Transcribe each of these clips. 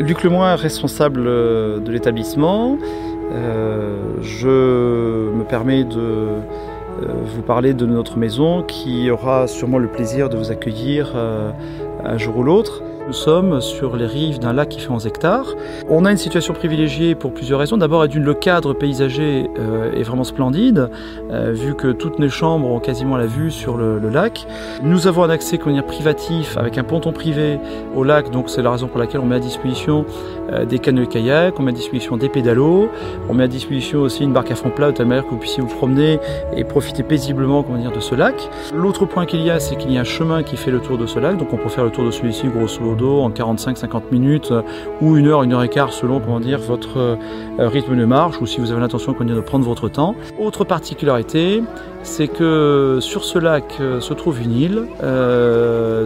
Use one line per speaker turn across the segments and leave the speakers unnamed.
Luc Lemoin, responsable de l'établissement. Je me permets de vous parler de notre maison qui aura sûrement le plaisir de vous accueillir un jour ou l'autre. Nous sommes sur les rives d'un lac qui fait 11 hectares. On a une situation privilégiée pour plusieurs raisons. D'abord, le cadre paysager est vraiment splendide, vu que toutes nos chambres ont quasiment la vue sur le lac. Nous avons un accès privatif avec un ponton privé au lac, donc c'est la raison pour laquelle on met à disposition des canoës-kayak, on met à disposition des pédalos, on met à disposition aussi une barque à fond plat, de telle manière que vous puissiez vous promener et profiter paisiblement de ce lac. L'autre point qu'il y a, c'est qu'il y a un chemin qui fait le tour de ce lac, donc on peut faire le tour de celui-ci grosso modo en 45-50 minutes ou 1 heure et quart selon votre rythme de marche ou si vous avez l'intention de prendre votre temps. Autre particularité, c'est que sur ce lac se trouve une île,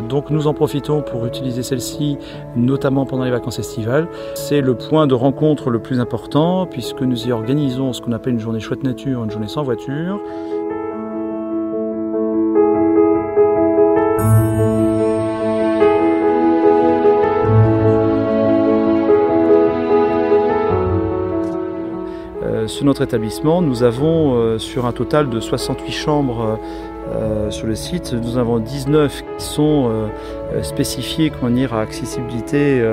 donc nous en profitons pour utiliser celle-ci notamment pendant les vacances estivales. C'est le point de rencontre le plus important puisque nous y organisons ce qu'on appelle une journée chouette nature, une journée sans voiture. Sur notre établissement, nous avons sur un total de 68 chambres sur le site, nous avons 19 qui sont spécifiées à accessibilité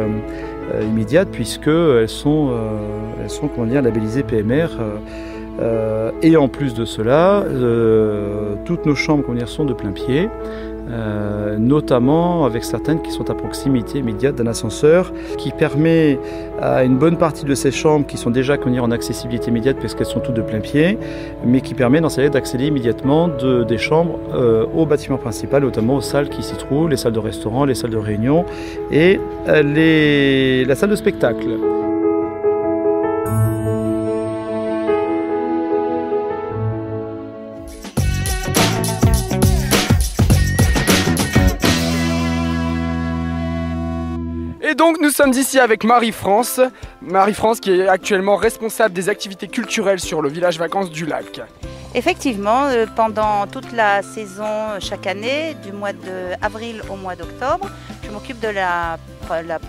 immédiate puisqu'elles sont labellisées PMR. Et en plus de cela, toutes nos chambres sont de plein pied, notamment avec certaines qui sont à proximité immédiate d'un ascenseur qui permet à une bonne partie de ces chambres qui sont déjà en accessibilité immédiate parce qu'elles sont toutes de plein pied, mais qui permet d'accéder immédiatement des chambres au bâtiment principal, notamment aux salles qui s'y trouvent, les salles de restaurant, les salles de réunion et la salle de spectacle.
Et donc nous sommes ici avec Marie-France qui est actuellement responsable des activités culturelles sur le village vacances du lac.
Effectivement, pendant toute la saison chaque année, du mois d'avril au mois d'octobre, je m'occupe de la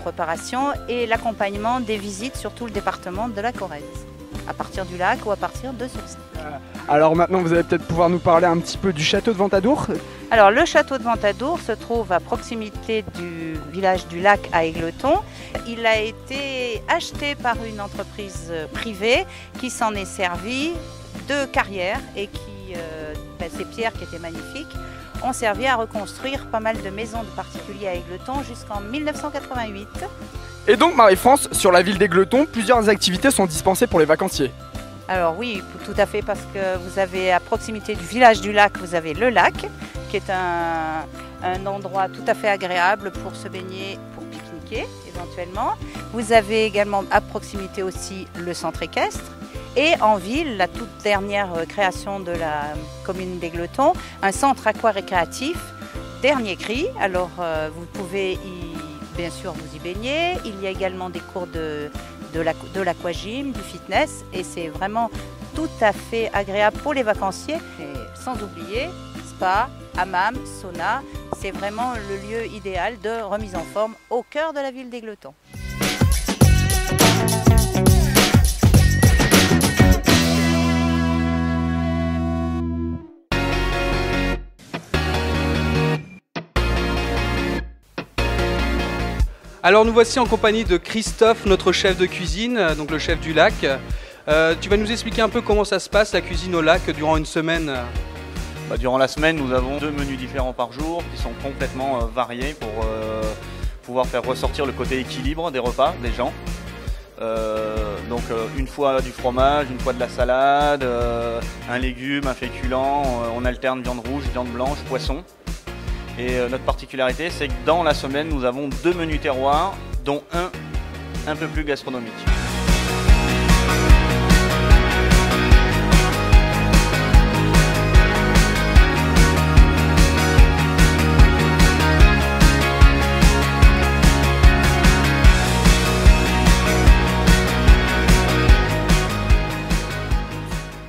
préparation et l'accompagnement des visites sur tout le département de la Corrèze, à partir du lac ou à partir de Sourcy.
Alors maintenant vous allez peut-être pouvoir nous parler un petit peu du château de Ventadour.
Alors le château de Ventadour se trouve à proximité du village du lac à Égletons. Il a été acheté par une entreprise privée qui s'en est servi de carrière et ces pierres qui étaient magnifiques ont servi à reconstruire pas mal de maisons de particuliers à Égletons jusqu'en 1988.
Et donc Marie-France, sur la ville d'Égletons, plusieurs activités sont dispensées pour les vacanciers.
Alors oui, tout à fait, parce que vous avez à proximité du village du lac, vous avez le lac, qui est un endroit tout à fait agréable pour se baigner, pour pique-niquer éventuellement. Vous avez également à proximité aussi le centre équestre. Et en ville, la toute dernière création de la commune d'Égletons, un centre aquarécréatif, dernier cri. Alors vous pouvez bien sûr vous y baigner. Il y a également des cours de l'aquagym, du fitness, et c'est vraiment tout à fait agréable pour les vacanciers. Et sans oublier spa, hammam, sauna, c'est vraiment le lieu idéal de remise en forme au cœur de la ville d'Égletons.
Alors nous voici en compagnie de Christophe, notre chef de cuisine, donc le chef du lac. Tu vas nous expliquer un peu comment ça se passe la cuisine au lac durant une semaine?
Durant la semaine, nous avons 2 menus différents par jour qui sont complètement variés pour pouvoir faire ressortir le côté équilibre des repas des gens. Donc une fois du fromage, une fois de la salade, un légume, un féculent, on alterne viande rouge, viande blanche, poisson. Et notre particularité, c'est que dans la semaine, nous avons 2 menus terroirs, dont un peu plus gastronomique.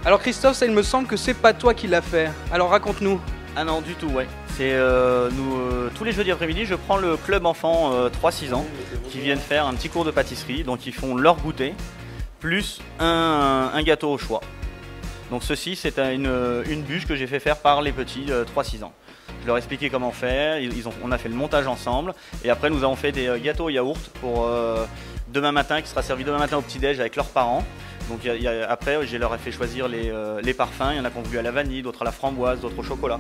Alors Christophe, ça il me semble que c'est pas toi qui l'as fait. Alors raconte-nous.
Ah non, du tout, ouais. C'est tous les jeudis après-midi, je prends le club enfant 3-6 ans qui viennent faire un petit cours de pâtisserie. Donc ils font leur goûter plus un gâteau au choix. Donc ceci, c'est une bûche que j'ai fait faire par les petits 3-6 ans. Je leur ai expliqué comment faire, on a fait le montage ensemble et après nous avons fait des gâteaux au yaourt pour demain matin, qui sera servi demain matin au petit-déj avec leurs parents. Donc après, je leur ai fait choisir les parfums, il y en a qui ont voulu à la vanille, d'autres à la framboise, d'autres au chocolat.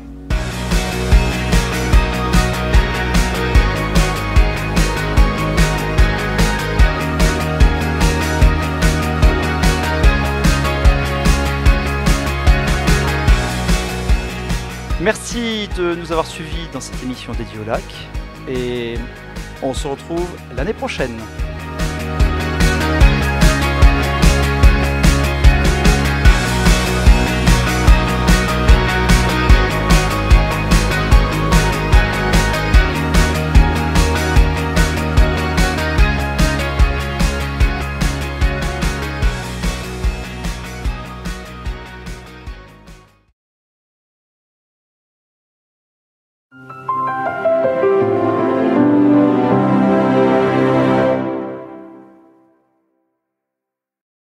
Merci de nous avoir suivis dans cette émission dédiée au lac et on se retrouve l'année prochaine.